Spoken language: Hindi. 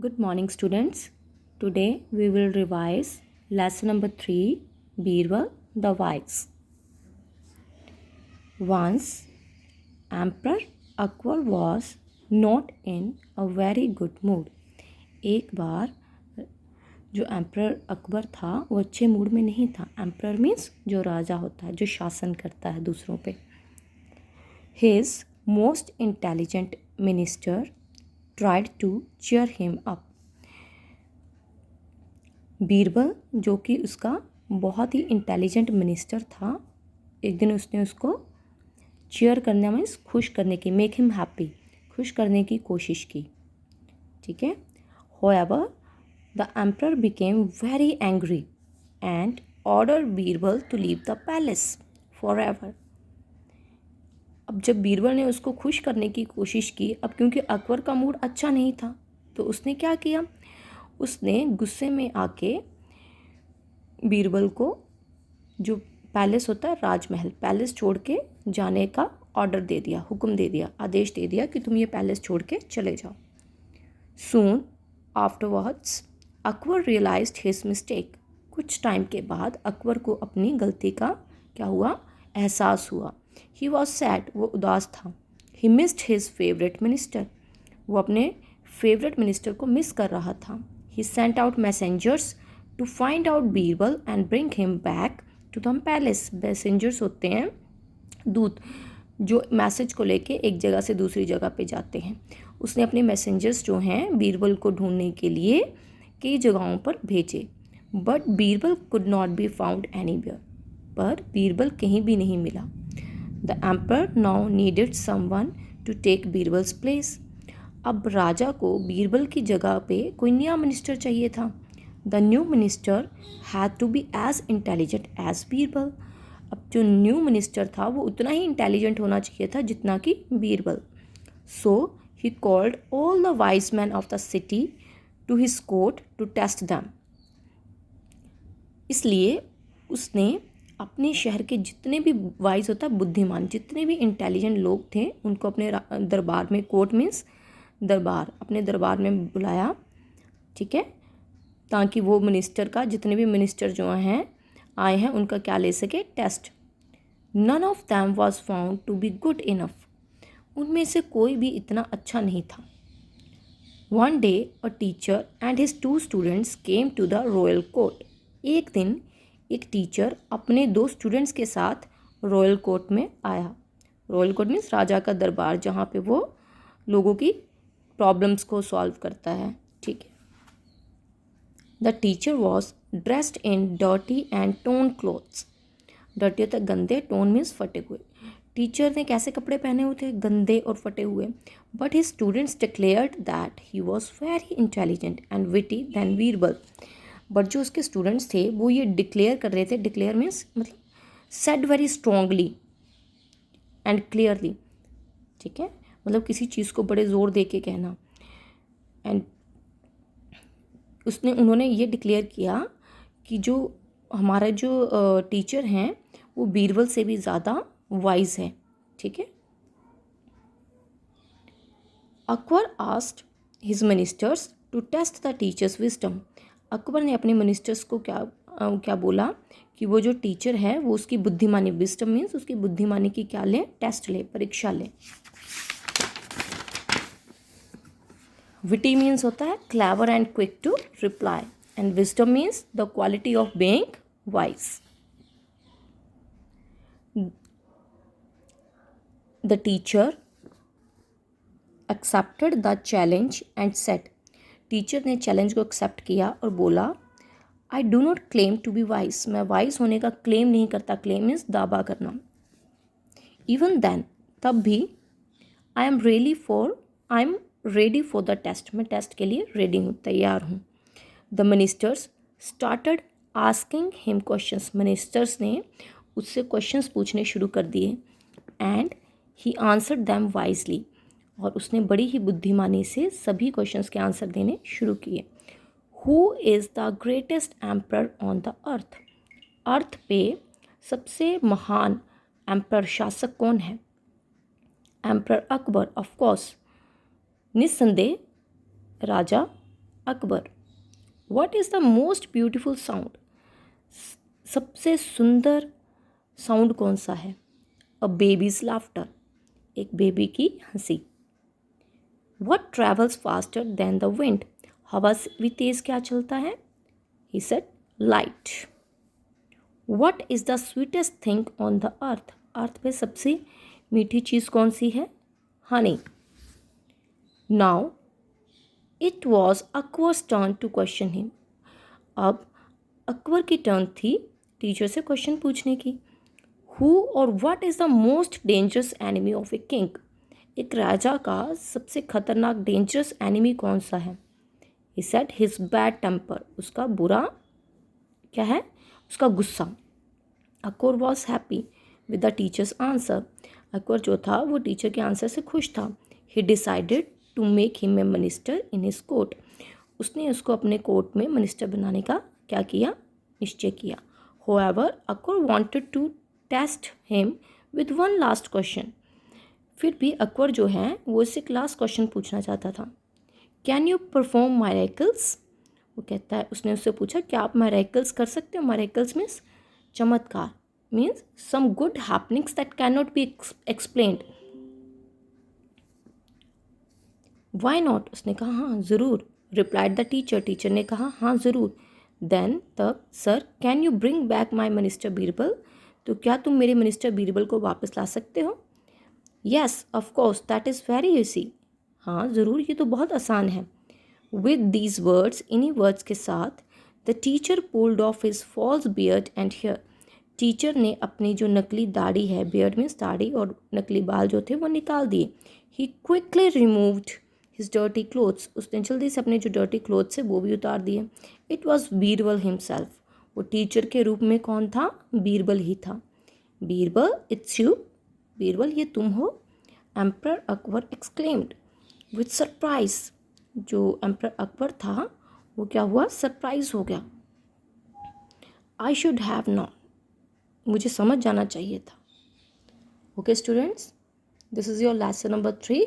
Good morning, students. Today we will revise lesson number 3, Birbal the Wise. Once, Emperor Akbar was not in a very good mood. एक बार जो एम्प्रर अकबर था वो अच्छे मूड में नहीं था. एम्प्रर मीन्स जो राजा होता है, जो शासन करता है दूसरों पे. His most intelligent minister tried to cheer him up. Birbal जो कि उसका बहुत ही इंटेलिजेंट मिनिस्टर था, एक दिन उसने उसको चीयर करने मीन्स खुश करने की, मेक हिम हैप्पी, खुश करने की कोशिश की. ठीक है. However the emperor became very angry and order Birbal to leave the palace forever. अब जब बीरबल ने उसको खुश करने की कोशिश की, अब क्योंकि अकबर का मूड अच्छा नहीं था, तो उसने क्या किया, उसने गुस्से में आके बीरबल को जो पैलेस होता है, राजमहल, पैलेस छोड़ के जाने का ऑर्डर दे दिया, हुक्म दे दिया, आदेश दे दिया कि तुम ये पैलेस छोड़ के चले जाओ. Soon afterwards Akbar realised his mistake. कुछ टाइम के बाद अकबर को अपनी गलती का क्या हुआ, एहसास हुआ. ही वॉज सैड, वो उदास था. He missed his favourite minister, वो अपने फेवरेट मिनिस्टर को मिस कर रहा था. He sent out messengers to find out Birbal and bring him back to the palace. Messengers होते हैं दूत, जो मैसेज को लेके एक जगह से दूसरी जगह पे जाते हैं. उसने अपने मैसेंजर्स जो हैं बीरबल को ढूंढने के लिए कई जगहों पर भेजे. But Birbal could not be found anywhere, पर बीरबल कहीं भी नहीं मिला. The emperor now needed someone to take Birbal's place. अब राजा को बीरबल की जगह पे कोई नया मिनिस्टर चाहिए था. The new minister had to be as intelligent as Birbal. अब जो न्यू मिनिस्टर था वो उतना ही इंटेलिजेंट होना चाहिए था जितना कि Birbal. So he called all the wise man of the city to his court to test them. इसलिए उसने अपने शहर के जितने भी वाइज होता है, बुद्धिमान, जितने भी इंटेलिजेंट लोग थे उनको अपने दरबार में, कोर्ट मीन्स दरबार, अपने दरबार में बुलाया. ठीक है, ताकि वो मिनिस्टर का, जितने भी मिनिस्टर जो हैं आए हैं उनका क्या ले सके, test. None of them was found to be good enough. उनमें से कोई भी इतना अच्छा नहीं था. One day a teacher and his 2 students came to the royal court. एक दिन एक टीचर अपने 2 स्टूडेंट्स के साथ रॉयल कोर्ट में आया. रॉयल कोर्ट मीन्स राजा का दरबार, जहाँ पे वो लोगों की प्रॉब्लम्स को सॉल्व करता है. ठीक है. The teacher was dressed in dirty and tone clothes. Dirty होता है गंदे, टोन मीन्स फटे हुए. टीचर ने कैसे कपड़े पहने हुए थे, गंदे और फटे हुए. But his students declared that he was very intelligent and witty than Birbal. But जो उसके स्टूडेंट्स थे वो ये डिक्लेयर कर रहे थे, डिक्लेयर मीन्स मतलब said very strongly and clearly. ठीक है, मतलब किसी चीज़ को बड़े ज़ोर दे के कहना. एंड उन्होंने ये डिक्लेयर किया कि जो हमारा जो टीचर हैं वो बीरबल से भी ज़्यादा वाइज है. ठीक है. Akbar asked his ministers to test the teacher's wisdom. Akbar ने अपने मिनिस्टर्स को क्या बोला कि वो जो टीचर है वो उसकी बुद्धिमानी, विजडम मीन्स उसकी बुद्धिमानी की क्या लें, टेस्ट ले, परीक्षा ले. विटी मीन्स होता है clever and quick to reply, and wisdom means the quality of being wise. The teacher accepted the challenge and said. Teacher ने चैलेंज को एक्सेप्ट किया और बोला, I do not claim to be wise. मैं वाइज होने का क्लेम नहीं करता. क्लेम मीन्स दावा करना. इवन देन, तब भी, I am ready for the test. मैं टेस्ट के लिए रेडी हूँ, तैयार हूँ. The ministers started asking him questions. Ministers ने उससे क्वेश्चंस पूछने शुरू कर दिए. And he answered them wisely. और उसने बड़ी ही बुद्धिमानी से सभी क्वेश्चंस के आंसर देने शुरू किए. Who is the greatest emperor on the earth. Earth पे सबसे महान एम्प्रर, शासक कौन है. एम्प्रर अकबर, ऑफ कोर्स, निस्संदेह राजा Akbar, what is the most beautiful sound? सबसे सुंदर साउंड कौन सा है? अ बेबीज लाफ्टर, एक बेबी की हंसी। What travels faster than the wind? हवा से भी तेज क्या चलता है? He said light. What is the sweetest thing on the earth? Earth पे सबसे मीठी चीज़ कौन सी है? Honey. Now it was Akbar's turn to question him. अब अकबर की टर्न थी टीचर से क्वेश्चन पूछने की। हु और what is the most dangerous enemy of a king? एक राजा का सबसे खतरनाक डेंजरस एनिमी कौन सा है? He said his bad temper, उसका बुरा क्या है? उसका गुस्सा। Akbar was happy with the teacher's answer. Akbar जो था वो टीचर के आंसर से खुश था। He decided to make him a minister in his court. उसने उसको अपने कोर्ट में मिनिस्टर बनाने का क्या किया? निश्चय किया। However Akbar wanted to test him with one last question. फिर भी अकबर जो है वो इससे एक लास्ट क्वेश्चन पूछना चाहता था। Can you perform miracles? वो कहता है, उसने उससे पूछा क्या आप मायरेकल्स कर सकते हो? मायरेकल्स मीन्स चमत्कार, means some good happenings that can not be explained. Why not? उसने कहा हाँ ज़रूर। रिप्लाइड द टीचर, टीचर ने कहा हाँ ज़रूर। देन तब sir can you bring back my minister Birbal? तो क्या तुम मेरे मिनिस्टर बीरबल को वापस ला सकते हो? Yes of course that is very easy. हाँ ज़रूर, ये तो बहुत आसान है। विद दीज वर्ड्स, इन्हीं वर्ड्स के साथ the teacher pulled off his false beard and hair. टीचर ने अपनी जो नकली दाढ़ी है, बियर्ड मीन्स दाढ़ी, और नकली बाल जो थे वो निकाल दिए। He quickly removed his dirty clothes, उसने जल्दी से अपने जो डर्टी क्लोथ्स है वो भी उतार दिए। इट वॉज बीरबल हिमसेल्फ, वो टीचर के रूप में कौन था? बीरबल ही था। बीरबल इट्स यू, बीरबल ये तुम हो? Emperor Akbar exclaimed with surprise. जो एम्परर अकबर था वो क्या हुआ? सरप्राइज हो गया। आई शुड हैव नॉन, मुझे समझ जाना चाहिए था। Okay students, this is your lesson number 3।